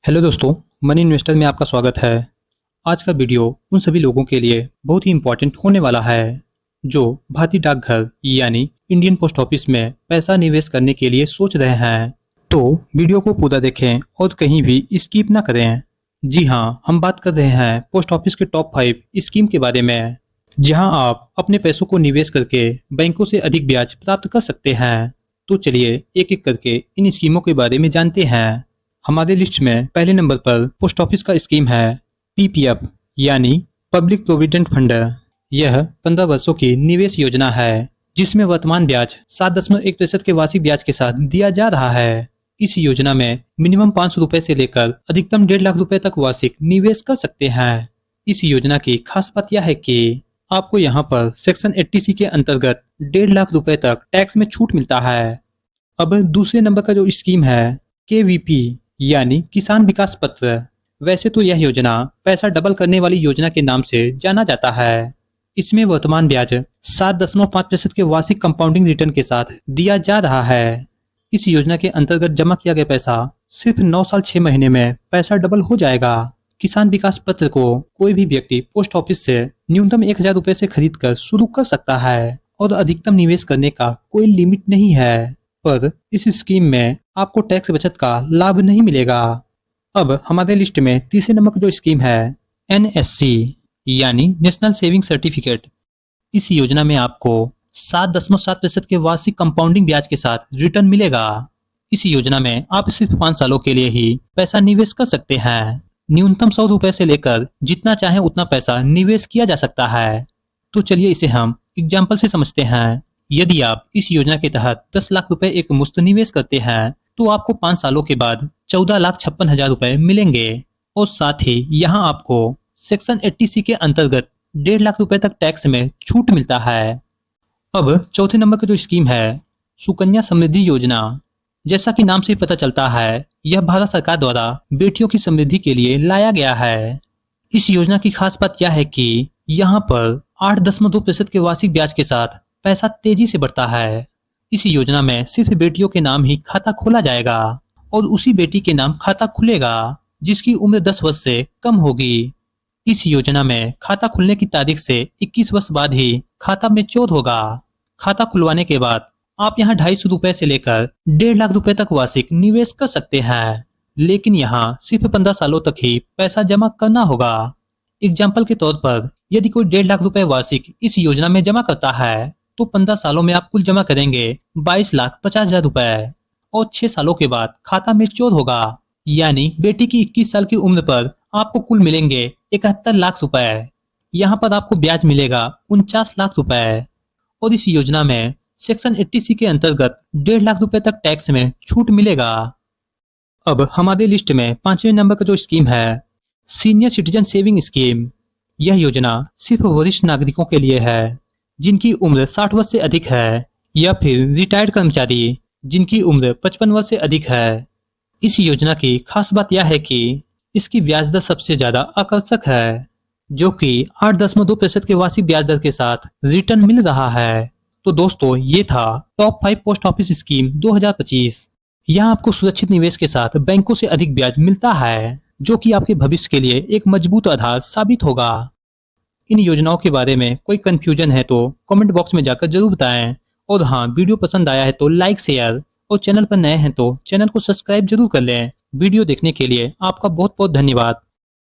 Hello दोस्तों, money investor में आपका स्वागत है। आज का वीडियो उन सभी लोगों के लिए बहुत ही इम्पोर्टेंट होने वाला है जो भारतीय डाकघर यानी इंडियन पोस्ट ऑफिस में पैसा निवेश करने के लिए सोच रहे हैं। तो वीडियो को पूरा देखें और कहीं भी स्किप ना करें। जी हाँ, हम बात कर रहे हैं पोस्ट ऑफिस के टॉप 5 स्कीम के बारे में, जहां आप अपने पैसों को निवेश करके बैंकों से अधिक ब्याज प्राप्त कर सकते हैं। तो चलिए एक एक करके इन स्कीमों के बारे में जानते हैं। हमारे लिस्ट में पहले नंबर पर पोस्ट ऑफिस का स्कीम है पीपीएफ यानी पब्लिक प्रोविडेंट फंड। यह 15 वर्षों की निवेश योजना है जिसमें वर्तमान ब्याज 7.1% के वार्षिक ब्याज के साथ दिया जा रहा है। इस योजना में मिनिमम 500 रुपए से लेकर अधिकतम 1.5 लाख रुपए तक वार्षिक निवेश कर सकते हैं। इस योजना की खास बात यह है कि आपको यहाँ पर सेक्शन 80C के अंतर्गत 1.5 लाख रुपए तक टैक्स में छूट मिलता है। अब दूसरे नंबर का जो स्कीम है केवीपी यानी किसान विकास पत्र। वैसे तो यह योजना पैसा डबल करने वाली योजना के नाम से जाना जाता है। इसमें वर्तमान ब्याज 7.5% के वार्षिक कंपाउंडिंग रिटर्न के साथ दिया जा रहा है। इस योजना के अंतर्गत जमा किया गया पैसा सिर्फ 9 साल 6 महीने में पैसा डबल हो जाएगा। किसान विकास पत्र को कोई भी व्यक्ति पोस्ट ऑफिस से न्यूनतम 1000 रुपए से खरीद कर शुरू कर सकता है और अधिकतम निवेश करने का कोई लिमिट नहीं है। पर इस स्कीम में आपको टैक्स बचत का लाभ नहीं मिलेगा। अब हमारे लिस्ट में तीसरे नंबर का जो स्कीम है एनएससी यानी नेशनल सेविंग सर्टिफिकेट। इस योजना में आपको 7.7% के वार्षिक कंपाउंडिंग ब्याज के साथ रिटर्न मिलेगा। इस योजना में आप सिर्फ 5 सालों के लिए ही पैसा निवेश कर सकते हैं। न्यूनतम 100 रुपए से लेकर जितना चाहे उतना पैसा निवेश किया जा सकता है। तो चलिए इसे हम एग्जाम्पल से समझते हैं। यदि आप इस योजना के तहत 10 लाख रुपए एक मुश्त निवेश करते हैं तो आपको 5 सालों के बाद 14,56,000 रुपए मिलेंगे और साथ ही यहाँ आपको सेक्शन 80C के अंतर्गत 1.5 लाख रुपए तक टैक्स में छूट मिलता है। अब चौथे नंबर का जो स्कीम है सुकन्या समृद्धि योजना। जैसा कि नाम से पता चलता है यह भारत सरकार द्वारा बेटियों की समृद्धि के लिए लाया गया है। इस योजना की खास बात यह है कि यहाँ पर 8.2% के वार्षिक ब्याज के साथ पैसा तेजी से बढ़ता है। इस योजना में सिर्फ बेटियों के नाम ही खाता खोला जाएगा और उसी बेटी के नाम खाता खुलेगा जिसकी उम्र 10 वर्ष से कम होगी। इस योजना में खाता खुलने की तारीख से 21 वर्ष बाद ही खाता मैच्योर होगा। खाता खुलवाने के बाद आप यहाँ 250 रुपए से लेकर 1.5 लाख रुपए तक वार्षिक निवेश कर सकते हैं, लेकिन यहाँ सिर्फ 15 सालों तक ही पैसा जमा करना होगा। एग्जाम्पल के तौर पर यदि कोई 1.5 लाख रुपए वार्षिक इस योजना में जमा करता है तो 15 सालों में आप कुल जमा करेंगे 22,50,000 रुपए और 6 सालों के बाद खाता मैच्योर होगा, यानी बेटी की 21 साल की उम्र पर आपको कुल मिलेंगे 71 लाख रुपए। यहाँ पर आपको ब्याज मिलेगा 49 लाख रुपए और इस योजना में सेक्शन 80C के अंतर्गत 1.5 लाख रुपए तक टैक्स में छूट मिलेगा। अब हमारे लिस्ट में 5वें नंबर का जो स्कीम है सीनियर सिटीजन सेविंग स्कीम। यह योजना सिर्फ वरिष्ठ नागरिकों के लिए है जिनकी उम्र 60 वर्ष से अधिक है या फिर रिटायर्ड कर्मचारी जिनकी उम्र 55 वर्ष से अधिक है। इस योजना की खास बात यह है कि इसकी ब्याज दर सबसे ज्यादा आकर्षक है जो कि 8.2% के वार्षिक ब्याज दर के साथ रिटर्न मिल रहा है। तो दोस्तों ये था टॉप 5 पोस्ट ऑफिस स्कीम 2025। यहाँ आपको सुरक्षित निवेश के साथ बैंकों से अधिक ब्याज मिलता है जो कि आपके भविष्य के लिए एक मजबूत आधार साबित होगा। इन योजनाओं के बारे में कोई कंफ्यूजन है तो कमेंट बॉक्स में जाकर जरूर बताएं। और हाँ, वीडियो पसंद आया है तो लाइक शेयर और चैनल पर नए हैं तो चैनल को सब्सक्राइब जरूर कर लें। वीडियो देखने के लिए आपका बहुत बहुत धन्यवाद।